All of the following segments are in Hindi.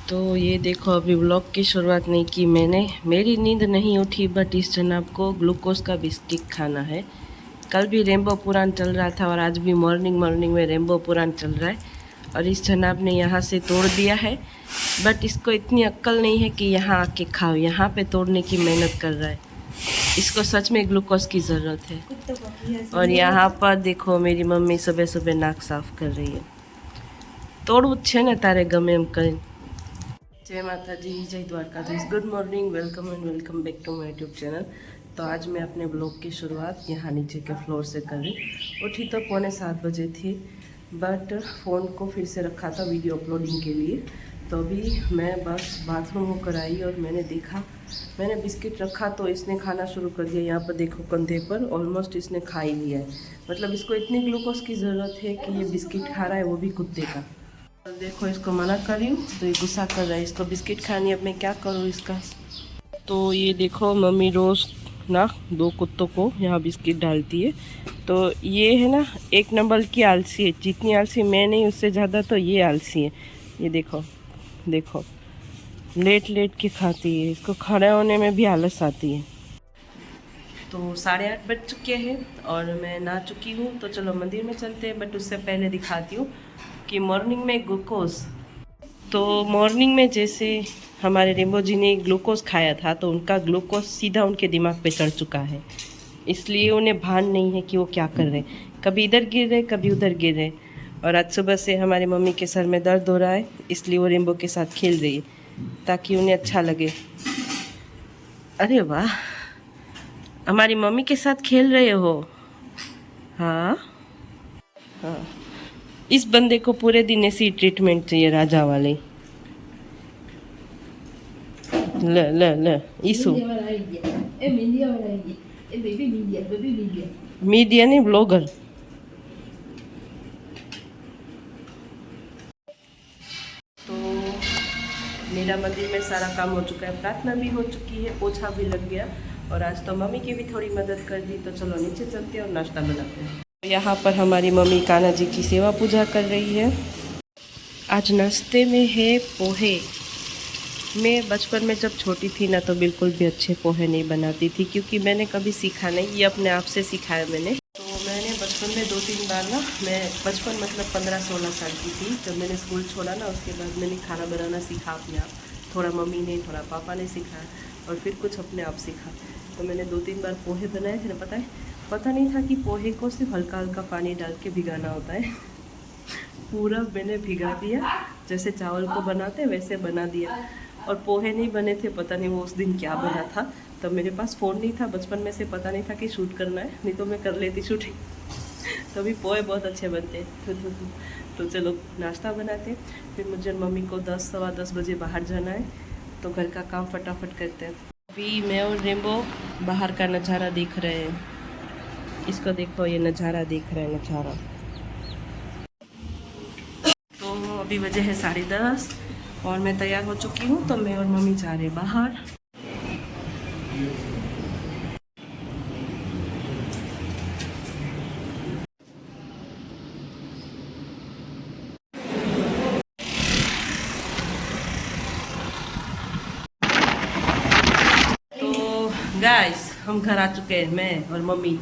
तो ये देखो, अभी व्लॉग की शुरुआत नहीं की मैंने। मेरी नींद नहीं उठी, बट इस जनाब को ग्लूकोज का बिस्किट खाना है। कल भी रेम्बो पुराण चल रहा था और आज भी मॉर्निंग में रेम्बो पुराण चल रहा है। और इस जनाब ने यहाँ से तोड़ दिया है, बट इसको इतनी अक्ल नहीं है कि यहाँ आके खाओ। यहाँ पे तोड़ने की मेहनत कर रहा है। इसको सच में ग्लूकोज की ज़रूरत है। और यहाँ पर देखो, मेरी मम्मी सुबह सुबह नाक साफ कर रही है। तोड़વું જ છે ને તારે ગમે એમ કરીને। जय माता दी, जय Dwarkadhish. Good morning, welcome and welcome back to my YouTube channel. तो आज मैं अपने ब्लॉग की शुरुआत यहाँ नीचे के फ्लोर से कर रही। उठी तो 6:45 बजे थी, बट फ़ोन को फिर से रखा था वीडियो अपलोडिंग के लिए। तो अभी मैं बस बाथरूम होकर आई और मैंने देखा, मैंने बिस्किट रखा तो इसने खाना शुरू कर दिया। यहाँ पर देखो, कंधे पर ऑलमोस्ट इसने खा ही लिया है। मतलब इसको इतनी ग्लूकोज की ज़रूरत है कि ये बिस्किट खा रहा है, वो भी कुत्ते का। देखो, इसको मना कर रही हूँ तो ये गुस्सा कर रहा है। इसको बिस्किट खानी, अब मैं क्या करूँ इसका। तो ये देखो, मम्मी रोज़ ना 2 कुत्तों को यहाँ बिस्किट डालती है। तो ये है ना, एक नंबर की आलसी है। जितनी आलसी मैं नहीं, उससे ज़्यादा तो ये आलसी है। ये देखो देखो, लेट के खाती है। इसको खड़े होने में भी आलस आती है। तो 8:30 बज चुके हैं और मैं नहा चुकी हूँ। तो चलो मंदिर में चलते हैं, बट उससे पहले दिखाती हूँ कि मॉर्निंग में ग्लूकोज। तो मॉर्निंग में जैसे हमारे रेम्बो जी ने ग्लूकोज खाया था, तो उनका ग्लूकोज सीधा उनके दिमाग पे चढ़ चुका है। इसलिए उन्हें भान नहीं है कि वो क्या कर रहे हैं। कभी इधर गिर रहे, कभी उधर गिर रहे। और आज सुबह से हमारी मम्मी के सर में दर्द हो रहा है, इसलिए वो रेम्बो के साथ खेल रही है ताकि उन्हें अच्छा लगे। अरे वाह, हमारी मम्मी के साथ खेल रहे हो। हाँ हाँ, इस बंदे को पूरे दिन ऐसी ट्रीटमेंट चाहिए, राजा वाले। ल ल ल ईसु मीडिया नहीं, ब्लॉगर। तो मेरा मंदिर में सारा काम हो चुका है, प्रार्थना भी हो चुकी है, पोछा भी लग गया। और आज तो मम्मी की भी थोड़ी मदद कर दी। तो चलो नीचे चलते हैं और नाश्ता बनाते हैं। यहाँ पर हमारी मम्मी कान्हा जी की सेवा पूजा कर रही है। आज नाश्ते में है पोहे। मैं बचपन में जब छोटी थी ना, तो बिल्कुल भी अच्छे पोहे नहीं बनाती थी, क्योंकि मैंने कभी सीखा नहीं। ये अपने आप से सिखाया मैंने। तो मैंने बचपन में 2-3 बार ना, मैं बचपन मतलब 15-16 साल की थी जब मैंने स्कूल छोड़ा ना, उसके बाद मैंने खाना बनाना सीखा अपने आप। थोड़ा मम्मी ने, थोड़ा पापा ने सिखाया, और फिर कुछ अपने आप सीखा। तो मैंने 2-3 बार पोहे बनाए थे ना। पता नहीं था कि पोहे को सिर्फ हल्का हल्का पानी डाल के भिगाना होता है। पूरा मैंने भिगा दिया, जैसे चावल को बनाते वैसे बना दिया। और पोहे नहीं बने थे, पता नहीं वो उस दिन क्या बना था। तब मेरे पास फ़ोन नहीं था, बचपन में से पता नहीं था कि शूट करना है, नहीं तो मैं कर लेती शूटिंग। तो अभी पोहे बहुत अच्छे बनते हैं। तो चलो नाश्ता बनाते, फिर मुझे मम्मी को 10-10:15 बजे बाहर जाना है, तो घर का काम फटाफट करते हैं। अभी मैं और रेम्बो बाहर का नज़ारा देख रहे हैं। इसको देखो, ये नज़ारा देख रहे हैं, नज़ारा। तो अभी बजे है 10:30 और मैं तैयार हो चुकी हूँ। तो मैं और मम्मी जा रहे हैं बाहर। तो गाइस, हम घर आ चुके हैं, मैं और मम्मी।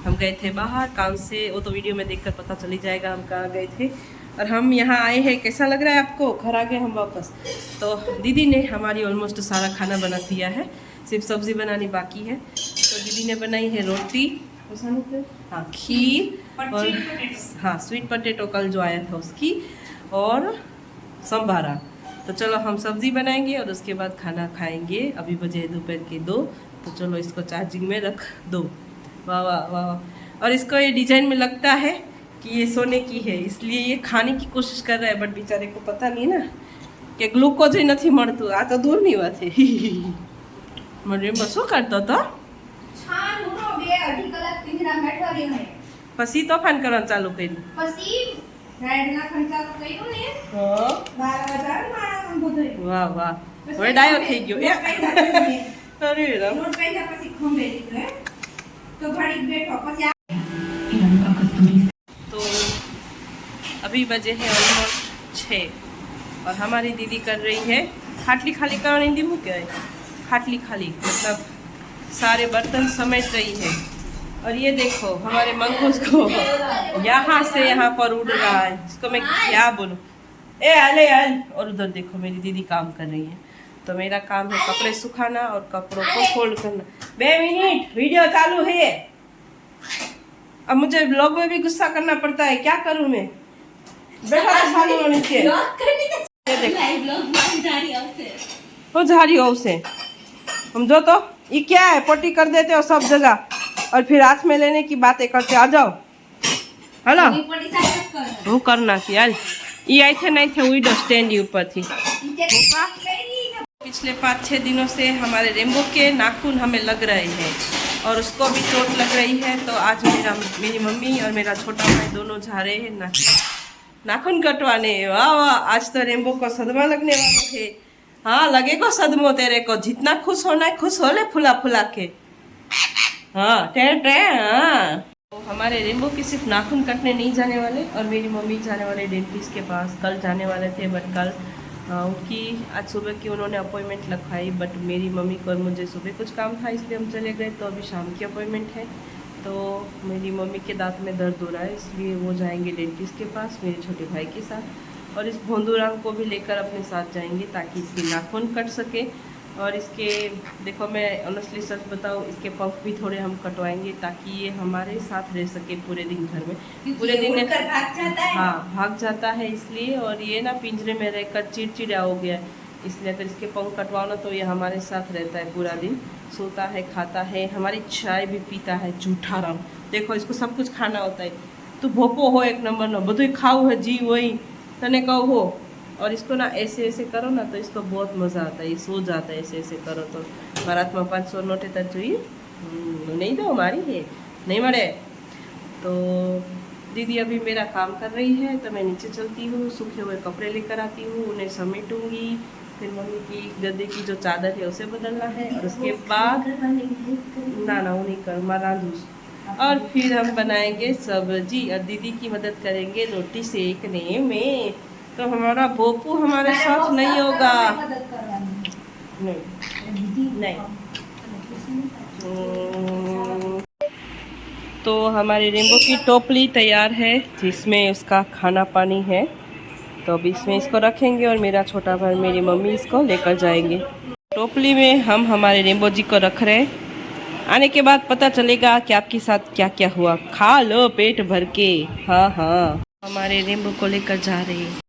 हम गए थे बाहर काम से, वो तो वीडियो में देखकर पता चल ही जाएगा हम कहाँ गए थे। और हम यहाँ आए हैं। कैसा लग रहा है आपको? घर आ गए हम वापस। तो दीदी ने हमारी ऑलमोस्ट सारा खाना बना दिया है, सिर्फ सब्ज़ी बनानी बाकी है। तो दीदी ने बनाई है रोटी, हाँ खीर, और हाँ स्वीट पोटैटो कल जो आया था उसकी, और संभारा। तो चलो हम सब्ज़ी बनाएंगे और उसके बाद खाना खाएंगे। अभी बजे दोपहर के 2। तो चलो इसको चार्जिंग में रख दो। वाह वाह वाह। और इसको ये डिजाइन में लगता है कि ये सोने की है, इसलिए ये खाने की कोशिश कर रहा है, बट बेचारे को पता नहीं ना कि ग्लूकोज ही नहीं મળતું। આ તો દૂરની વાત છે। મને શું કરતો તો પછી તોફાન કરવાનું ચાલુ કર્યું। વાહ વાહ, હવે ડાયો થઈ ગયો। અરે રામ। तो अभी बजे हैं ऑलमोस्ट 6 और हमारी दीदी कर रही है खाटली खाली करवानी दी हूँ क्या है, खाटली खाली मतलब सारे बर्तन समेट रही है। और ये देखो हमारे मंगूस को यहाँ से यहाँ पर उड़ रहा है, इसको मैं क्या बोलूँ। ए अले अल। और उधर देखो मेरी दीदी काम कर रही है। तो मेरा काम है कपड़े सुखाना और कपड़ों को फोल्ड करना। 2 मिनट वीडियो चालू है। अब मुझे ब्लॉग में भी गुस्सा करना पड़ता है, क्या करूँ मैं। बैठा तो सालों नीचे हो झाड़ी हो उसे हम जो तो ये क्या है, पोटी कर देते हो सब जगह और फिर हाथ में लेने की बातें करते। आ जाओ हेलो હું કર નાખી હાલ ये आई थे नहीं थे विडो स्टैंड ऊपर थी। पिछले 5-6 दिनों से हमारे रेम्बो के नाखून हमें लग रहे हैं और उसको भी चोट लग रही है। तो आज मेरी मम्मी और मेरा छोटा भाई दोनों जा रहे हैं नाखून कटवाने। वाह वाह, आज तो रेम्बो को सदमा लगने वाला है। हाँ लगेगा सदमो तेरे को, जितना खुश होना है खुश हो ले फुला फुला के। हाँ टे टे। हाँ तो हमारे रेम्बो की सिर्फ नाखून कटने नहीं जाने वाले और मेरी मम्मी जाने वाले डेंटिस्ट के पास। कल जाने वाले थे बट कल उनकी आज सुबह की उन्होंने अपॉइंटमेंट लिखवाई, बट मेरी मम्मी को और मुझे सुबह कुछ काम था इसलिए हम चले गए। तो अभी शाम की अपॉइंटमेंट है। तो मेरी मम्मी के दांत में दर्द हो रहा है इसलिए वो जाएंगे डेंटिस्ट के पास मेरे छोटे भाई के साथ। और इस भोंदूराम को भी लेकर अपने साथ जाएंगे ताकि इसके नाखून कट सके। और इसके देखो मैं ऑनेस्टली सच बताऊँ, इसके पंख भी थोड़े हम कटवाएंगे ताकि ये हमारे साथ रह सके पूरे दिन घर में। पूरे दिन भाग जाता है। हाँ भाग जाता है इसलिए, और ये ना पिंजरे में रहकर चिड़चिड़ा हो गया है इसलिए अगर इसके पंख कटवाओ ना तो ये हमारे साथ रहता है पूरा दिन, सोता है खाता है, हमारी चाय भी पीता है। झूठा राम देखो इसको सब कुछ खाना होता है। तो भोपो हो एक नंबर नो બધું खाऊ है जी वही तने कहू हो। और इसको ना ऐसे ऐसे करो ना तो इसको बहुत मज़ा आता है, ये सो जाता है ऐसे ऐसे करो तो। मारा हाथ में 500 नोट है तो नहीं दो हमारी है नहीं मरे। तो दीदी अभी मेरा काम कर रही है तो मैं नीचे चलती हूँ, सूखे हुए कपड़े लेकर आती हूँ, उन्हें समेटूंगी। फिर मम्मी की गद्दे की जो चादर है उसे बदलना है और उसके बाद ना वो नहीं कर मारा जूस। और फिर हम बनाएंगे सब्जी और दीदी की मदद करेंगे रोटी सेकने में। तो हमारा भोपू हमारे साथ नहीं होगा। नहीं तो हमारे रेम्बो की टोपली तैयार है जिसमें उसका खाना पानी है। तो अभी इसमें इसको रखेंगे और मेरा छोटा भाई मेरी मम्मी इसको लेकर जाएंगे। टोपली में हम हमारे रेम्बो जी को रख रहे हैं। आने के बाद पता चलेगा कि आपके साथ क्या क्या हुआ। खा लो पेट भर के। हाँ हाँ हमारे रेम्बो को लेकर जा रहे हैं।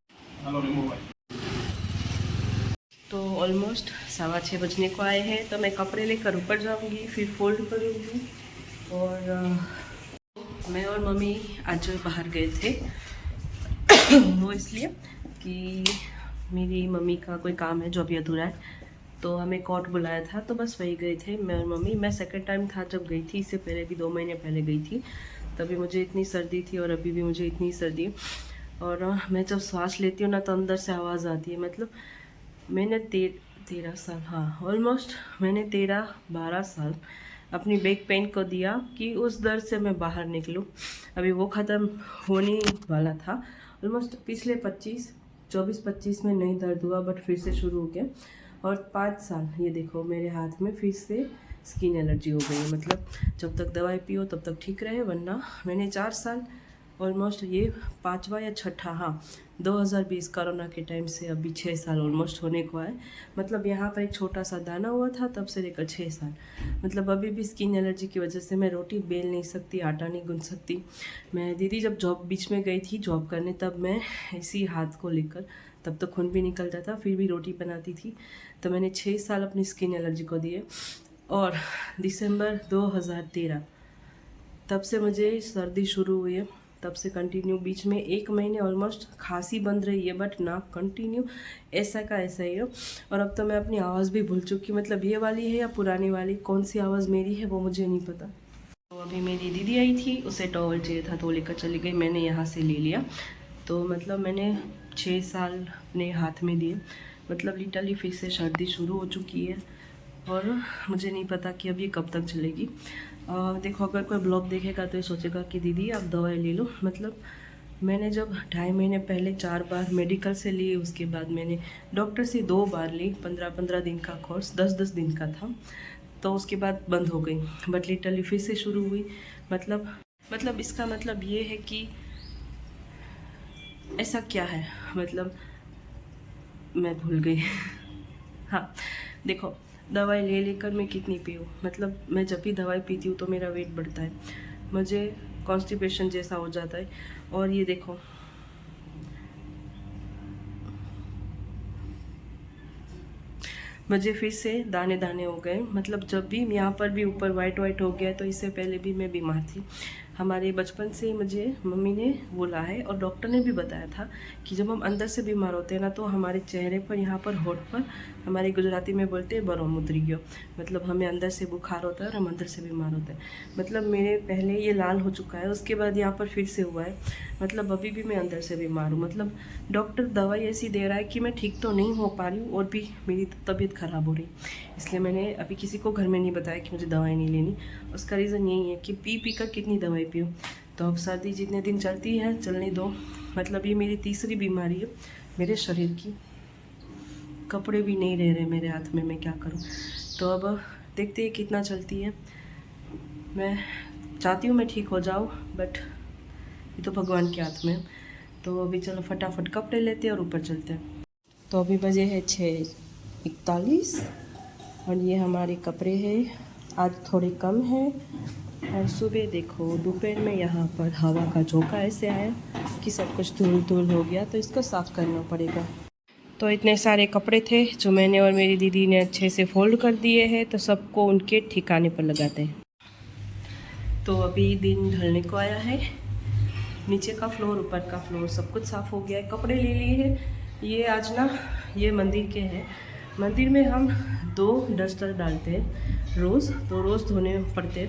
तो ऑलमोस्ट 6:15 बजने को आए हैं। तो मैं कपड़े लेकर ऊपर जाऊंगी फिर फोल्ड करूंगी। और मैं और मम्मी आज बाहर गए थे वो इसलिए कि मेरी मम्मी का कोई काम है जो अभी अधूरा है। तो हमें कोर्ट बुलाया था तो बस वही गए थे मैं और मम्मी। मैं सेकंड टाइम था जब गई थी, इससे पहले भी 2 महीने पहले गई थी। तभी मुझे इतनी सर्दी थी और अभी भी मुझे इतनी सर्दी। और मैं जब सांस लेती हूँ ना तो अंदर से आवाज़ आती है। मतलब मैंने 13 साल, हाँ ऑलमोस्ट मैंने 13-12 साल अपनी बैक पेन को दिया कि उस दर्द से मैं बाहर निकलूं। अभी वो ख़त्म होने वाला था। ऑलमोस्ट पिछले 24-25 में नहीं दर्द हुआ बट फिर से शुरू हो गया। और 5 साल ये देखो मेरे हाथ में फिर से स्किन एलर्जी हो गई है। मतलब जब तक दवाई पियो तब तक ठीक रहे, वरना मैंने 4 साल ऑलमोस्ट ये 5वां या 6ठा, हाँ 2020 कोरोना के टाइम से अभी 6 साल ऑलमोस्ट होने को है। मतलब यहाँ पर एक छोटा सा दाना हुआ था तब से लेकर 6 साल। मतलब अभी भी स्किन एलर्जी की वजह से मैं रोटी बेल नहीं सकती, आटा नहीं गूंथ सकती। मैं दीदी जब जॉब बीच में गई थी जॉब करने तब मैं इसी हाथ को लेकर, तब तो खून भी निकलता था फिर भी रोटी बनाती थी। तो मैंने 6 साल अपनी स्किन एलर्जी को दिए। और दिसंबर 2013 तब से मुझे सर्दी शुरू हुई है। तब से कंटिन्यू बीच में 1 महीने ऑलमोस्ट खांसी बंद रही है बट ना कंटिन्यू ऐसा का ऐसा ही है। और अब तो मैं अपनी आवाज़ भी भूल चुकी, मतलब ये वाली है या पुरानी वाली, कौन सी आवाज़ मेरी है वो मुझे नहीं पता। तो अभी मेरी दीदी आई थी, उसे टॉवल चाहिए था तो लेकर चली गई, मैंने यहाँ से ले लिया। तो मतलब मैंने 6 साल अपने हाथ में दिए। मतलब लिटरली फिर से सर्दी शुरू हो चुकी है और मुझे नहीं पता कि अब ये कब तक चलेगी। देखो अगर कोई ब्लॉग देखेगा तो ये सोचेगा कि दीदी आप दवाई ले लो। मतलब मैंने जब 2.5 महीने पहले 4 बार मेडिकल से ली, उसके बाद मैंने डॉक्टर से 2 बार ली। 15-15 दिन का कोर्स 10-10 दिन का था, तो उसके बाद बंद हो गई। बट लिटरली फिर से शुरू हुई। मतलब इसका मतलब ये है कि ऐसा क्या है, मतलब मैं भूल गई। हाँ देखो, दवाई ले लेकर मैं कितनी पीऊँ, मतलब मैं जब भी दवाई पीती हूँ तो मेरा वेट बढ़ता है, मुझे कॉन्स्टिपेशन जैसा हो जाता है। और ये देखो, मुझे फिर से दाने दाने हो गए। मतलब जब भी यहाँ पर भी ऊपर वाइट वाइट हो गया, तो इससे पहले भी मैं बीमार थी। हमारे बचपन से ही मुझे मम्मी ने बोला है और डॉक्टर ने भी बताया था कि जब हम अंदर से बीमार होते हैं ना, तो हमारे चेहरे पर, यहाँ पर होठ पर, हमारे गुजराती में बोलते हैं बरो मुद्री गयो, मतलब हमें अंदर से बुखार होता है और हम अंदर से बीमार होते हैं। मतलब मेरे पहले ये लाल हो चुका है, उसके बाद यहाँ पर फिर से हुआ है। मतलब अभी भी मैं अंदर से बीमार हूँ। मतलब डॉक्टर दवाई ऐसी दे रहा है कि मैं ठीक तो नहीं हो पा रही हूँ और भी मेरी तबीयत ख़राब हो रही। इसलिए मैंने अभी किसी को घर में नहीं बताया कि मुझे दवाई नहीं लेनी। उसका रीज़न यही है कि पी कर कितनी दवाई पीऊँ। तो अब सर्दी जितने दिन चलती है चलने दो। मतलब ये मेरी तीसरी बीमारी है मेरे शरीर की। कपड़े भी नहीं रह रहे मेरे हाथ में, मैं क्या करूँ। तो अब देखते हैं कितना चलती है। मैं चाहती हूँ मैं ठीक हो जाऊँ, बट ये तो भगवान के हाथ में। तो अभी चलो फटाफट कपड़े लेते हैं और ऊपर चलते हैं। तो अभी बजे है 6:41 और ये हमारे कपड़े हैं। आज थोड़े कम हैं। और सुबह देखो, दोपहर में यहाँ पर हवा का झोंका ऐसे आया कि सब कुछ धूल धूल हो गया, तो इसको साफ़ करना पड़ेगा। तो इतने सारे कपड़े थे जो मैंने और मेरी दीदी ने अच्छे से फोल्ड कर दिए हैं, तो सबको उनके ठिकाने पर लगाते हैं। तो अभी दिन ढलने को आया है। नीचे का फ्लोर, ऊपर का फ्लोर सब कुछ साफ़ हो गया है। कपड़े ले लिए हैं। ये आज ना, ये मंदिर के हैं। मंदिर में हम 2 डस्टर डालते हैं रोज़, तो रोज़ धोने पड़ते।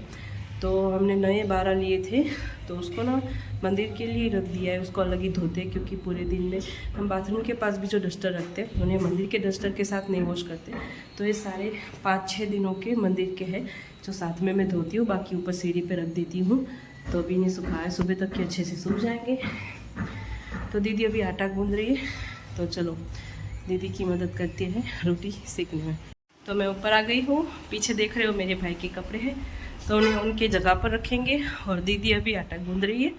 तो हमने नए 12 लिए थे, तो उसको ना मंदिर के लिए रख दिया है, उसको अलग ही धोते हैं। क्योंकि पूरे दिन में हम बाथरूम के पास भी जो डस्टर रखते हैं, उन्हें मंदिर के डस्टर के साथ नहीं वॉश करते। तो ये सारे 5-6 दिनों के मंदिर के हैं जो साथ में मैं धोती हूँ, बाकी ऊपर सीढ़ी पे रख देती हूँ। तो अभी नहीं सुखाया, सुबह तक के अच्छे से सूख जाएंगे। तो दीदी अभी आटा गूंद रही है, तो चलो दीदी की मदद करते हैं रोटी सेकने में। तो मैं ऊपर आ गई हूँ। पीछे देख रहे हो मेरे भाई के कपड़े हैं, तो उन्हें उनके जगह पर रखेंगे। और दीदी अभी आटा गूंद रही है।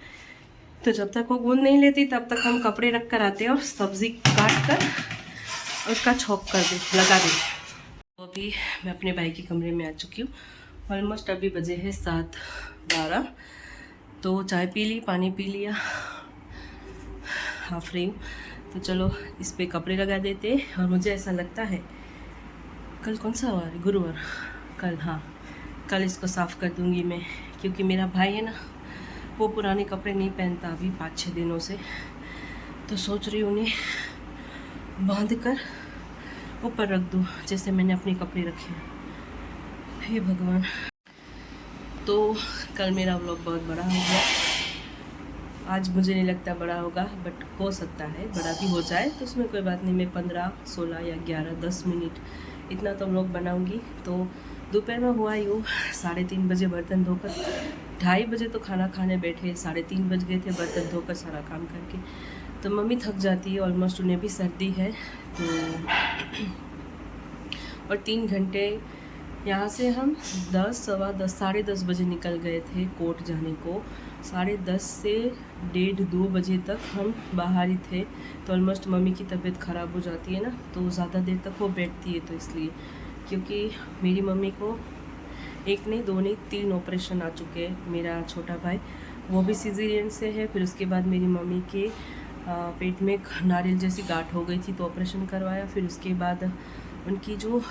तो जब तक वो गूंद नहीं लेती तब तक हम कपड़े रख कर आते हैं और सब्ज़ी काट कर उसका छोंक लगा देते। तो अभी मैं अपने भाई के कमरे में आ चुकी हूँ। ऑलमोस्ट अभी बजे हैं 7:12। तो चाय पी ली, पानी पी लिया, हाफ रही हूँ। तो चलो इस पे कपड़े लगा देते हैं। और मुझे ऐसा लगता है कल कौन सा वार है, गुरुवार, कल, हाँ कल इसको साफ़ कर दूँगी मैं। क्योंकि मेरा भाई है ना, वो पुराने कपड़े नहीं पहनता अभी 5-6 दिनों से। तो सोच रही हूँ उन्हें बांध कर ऊपर रख दूँ, जैसे मैंने अपने कपड़े रखे। हे भगवान। तो कल मेरा व्लॉग बहुत बड़ा हो गया। आज मुझे नहीं लगता बड़ा होगा, बट हो सकता है बड़ा भी हो जाए, तो उसमें कोई बात नहीं। मैं 15, 16 या 11, 10 मिनट इतना तो व्लॉग बनाऊंगी। तो दोपहर में हुआ यूँ 3:30 बजे बर्तन धोकर, 2:30 बजे तो खाना खाने बैठे, 3:30 बज गए थे बर्तन धोकर सारा काम करके। तो मम्मी थक जाती है, ऑलमोस्ट उन्हें भी सर्दी है। तो और 3 घंटे यहाँ से हम 10, सवा 10, 10:30 बजे निकल गए थे कोर्ट जाने को। 10:30 से 1:30-2 बजे तक हम बाहर ही थे। तो ऑलमोस्ट मम्मी की तबीयत ख़राब हो जाती है ना, तो ज़्यादा देर तक वो बैठती है। तो इसलिए, क्योंकि मेरी मम्मी को 1 नहीं 2 नहीं 3 ऑपरेशन आ चुके हैं। मेरा छोटा भाई वो भी सिजेरियन से है। फिर उसके बाद मेरी मम्मी के पेट में नारियल जैसी गांठ हो गई थी, तो ऑपरेशन करवाया। फिर उसके बाद उनकी जो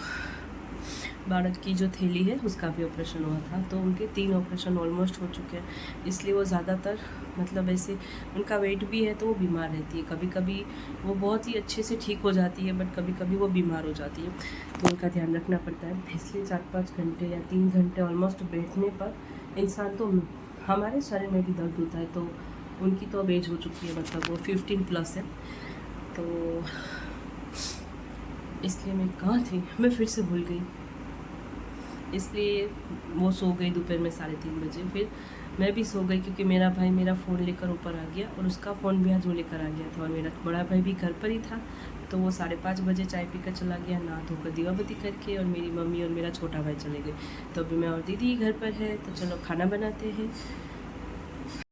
बालक की जो थैली है उसका भी ऑपरेशन हुआ था। तो उनके 3 ऑपरेशन ऑलमोस्ट हो चुके हैं। इसलिए वो ज़्यादातर, मतलब ऐसे उनका वेट भी है तो वो बीमार रहती है। कभी कभी वो बहुत ही अच्छे से ठीक हो जाती है, बट कभी कभी वो बीमार हो जाती है। तो उनका ध्यान रखना पड़ता है। इसलिए 4-5 घंटे या 3 घंटे ऑलमोस्ट बैठने पर इंसान, तो हमारे शरीर में भी दर्द होता है। तो उनकी तो अब एज हो चुकी है, मतलब वो 15+ है। तो इसलिए मैं कहाँ थी, मैं फिर से भूल गई। इसलिए वो सो गई दोपहर में 3:30 बजे। फिर मैं भी सो गई क्योंकि मेरा भाई मेरा फ़ोन लेकर ऊपर आ गया और उसका फ़ोन भी आज वो लेकर आ गया था, और मेरा बड़ा भाई भी घर पर ही था। तो वो 5:30 बजे चाय पीकर चला गया, नहा धोकर दीवाबत्ती करके, और मेरी मम्मी और मेरा छोटा भाई चले गए। तो अभी मैं और दीदी घर पर है, तो चलो खाना बनाते हैं।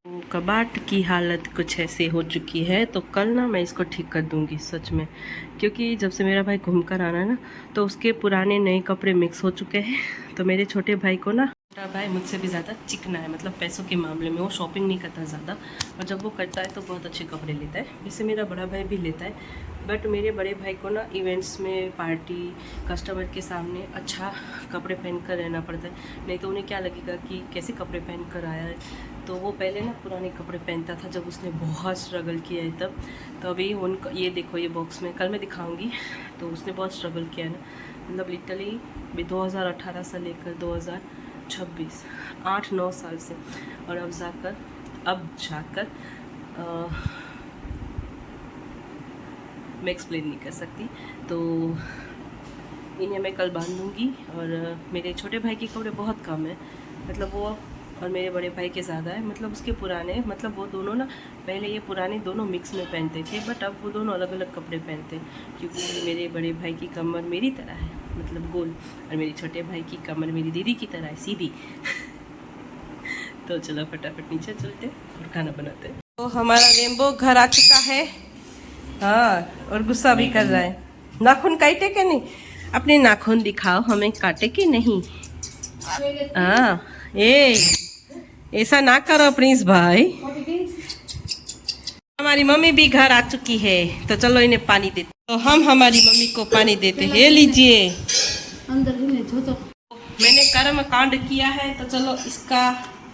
तो कबाट की हालत कुछ ऐसे हो चुकी है, तो कल ना मैं इसको ठीक कर दूंगी सच में, क्योंकि जब से मेरा भाई घूम कर आना है ना, तो उसके पुराने नए कपड़े मिक्स हो चुके हैं। तो मेरे छोटे भाई को ना, छोटा भाई मुझसे भी ज़्यादा चिकना है, मतलब पैसों के मामले में वो शॉपिंग नहीं करता ज़्यादा, और जब वो करता है तो बहुत अच्छे कपड़े लेता है। वैसे मेरा बड़ा भाई भी लेता है, बट मेरे बड़े भाई को ना इवेंट्स में, पार्टी, कस्टमर के सामने अच्छा कपड़े पहन कर रहना पड़ता है, नहीं तो उन्हें क्या लगेगा कि कैसे कपड़े पहन कर आया है। तो वो पहले ना पुराने कपड़े पहनता था जब उसने बहुत स्ट्रगल किया है तब। तो अभी उनका ये देखो, ये बॉक्स में कल मैं दिखाऊंगी, तो उसने बहुत स्ट्रगल किया है ना, मतलब लिटरली 2018 से लेकर 2026 8-9 साल से, और अब जाकर मैं एक्सप्लेन नहीं कर सकती। तो इन्हें मैं कल बांध दूँगी। और मेरे छोटे भाई के कपड़े बहुत कम है, मतलब वो, और मेरे बड़े भाई के ज़्यादा है, मतलब उसके पुराने, मतलब वो दोनों ना पहले ये पुराने दोनों मिक्स में पहनते थे, बट अब वो दोनों अलग अलग कपड़े पहनते हैं, क्योंकि मेरे बड़े भाई की कमर मेरी तरह है, मतलब गोल, और मेरे छोटे भाई की कमर मेरी दीदी की तरह है, सीधी। तो चलो फटाफट नीचे चलते और खाना बनाते हैं। तो हमारा रेम्बो घर आ चुका है, हाँ, और गुस्सा भी कर रहा है। नाखून काटे के नहीं, अपने नाखून दिखाओ, हमें काटे कि नहीं। हाँ, ऐसा ना करो प्रिंस भाई। हमारी मम्मी भी घर आ चुकी है, तो चलो इन्हें पानी देते। तो हम हमारी मम्मी को पानी देते हैं, लीजिए। मैंने कर्म कांड किया है, तो चलो इसका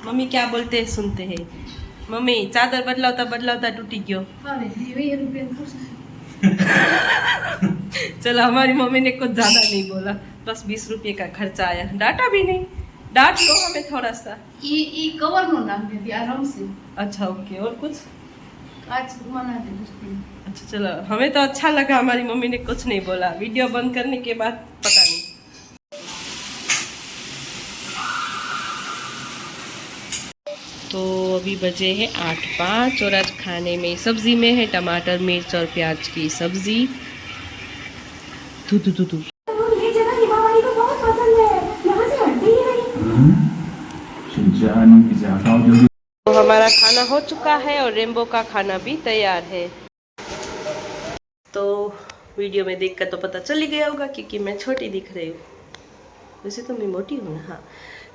मम्मी क्या बोलते हैं सुनते हैं। मम्मी चादर बदलावता टूटी क्यों? चलो हमारी मम्मी ने कुछ ज्यादा नहीं बोला, बस 20 रुपये का खर्चा आया, डांटा भी नहीं। डांट लो हमें थोड़ा सा। ये कवर नो नाम दे दिया आराम से। अच्छा ओके, और कुछ? आज मना दे। अच्छा चलो, हमें तो अच्छा लगा, हमारी मम्मी ने कुछ नहीं बोला। वीडियो बंद करने के बाद पता नहीं। तो अभी बजे हैं 8:05, और आज खाने में सब्जी में है टमाटर, मिर्च और प्याज की सब्जी। तू तो हमारा खाना हो चुका है, और रेम्बो का खाना भी तैयार है। तो वीडियो में देखकर तो पता चल ही गया होगा क्योंकि मैं छोटी दिख रही हूँ, वैसे तो मैं मोटी हूँ ना। हाँ,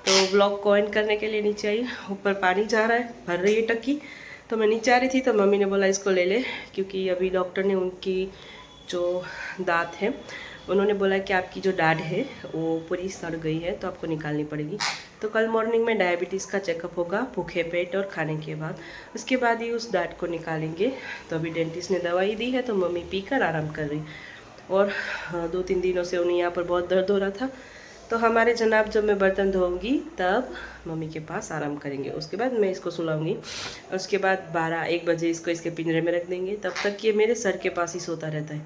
तो ब्लॉग को एंड करने के लिए नीचे आई, ऊपर पानी जा रहा है, भर रही है टंकी। तो मैं नीचे आ रही थी, तो मम्मी ने बोला इसको ले ले, क्योंकि अभी डॉक्टर ने उनकी जो दांत है, उन्होंने बोला कि आपकी जो दाढ़ है वो पूरी सड़ गई है, तो आपको निकालनी पड़ेगी। तो कल मॉर्निंग में डायबिटीज़ का चेकअप होगा, भूखे पेट और खाने के बाद, उसके बाद ही उस दांत को निकालेंगे। तो अभी डेंटिस्ट ने दवाई दी है, तो मम्मी पीकर आराम कर रही। और 2-3 दिनों से उन्हें यहाँ पर बहुत दर्द हो रहा था। तो हमारे जनाब जब मैं बर्तन धोऊंगी तब मम्मी के पास आराम करेंगे, उसके बाद मैं इसको सुलाऊंगी। उसके बाद 12-1 बजे इसको इसके पिंजरे में रख देंगे, तब तक ये मेरे सर के पास ही सोता रहता है।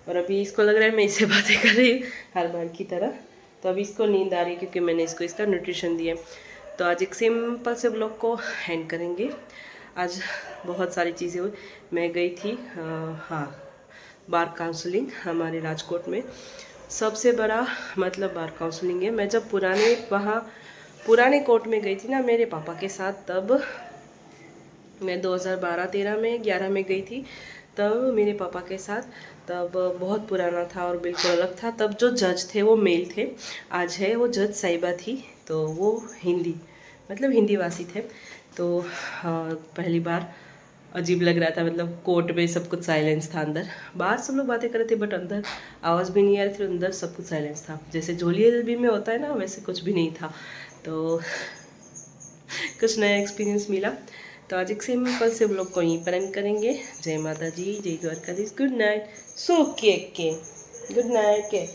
और अभी इसको लग रहा है मैं इससे बातें कर रही हूँ हर बार की तरह। तो अभी इसको नींद आ रही है क्योंकि मैंने इसको इसका न्यूट्रिशन दिया। तो आज एक सिंपल से ब्लॉग को एंड करेंगे। आज बहुत सारी चीज़ें हुई। मैं गई थी हाँ, बार काउंसलिंग हमारे राजकोट में सबसे बड़ा मतलब बार काउंसलिंग है। मैं जब पुराने कोर्ट में गई थी ना मेरे पापा के साथ, तब मैं 2012-13 में 11 में गई थी, तब मेरे पापा के साथ, तब बहुत पुराना था और बिल्कुल अलग था। तब जो जज थे वो मेल थे, आज है वो जज साहिबा थी, तो वो हिंदी वासी थे। तो हाँ, पहली बार अजीब लग रहा था, मतलब कोर्ट में सब कुछ साइलेंस था, अंदर बाहर सब लोग बातें कर रहे थे बट अंदर आवाज़ भी नहीं आ रही थी, अंदर सब कुछ साइलेंस था, जैसे जोली एलबी में होता है ना, वैसे कुछ भी नहीं था। तो कुछ नया एक्सपीरियंस मिला। तो आज एक सिंपल से ब्लॉग को यहीं पर एंड करेंगे। जय माता जी, जय द्वारकाधीश, गुड नाइट। सो के गुड नाइट के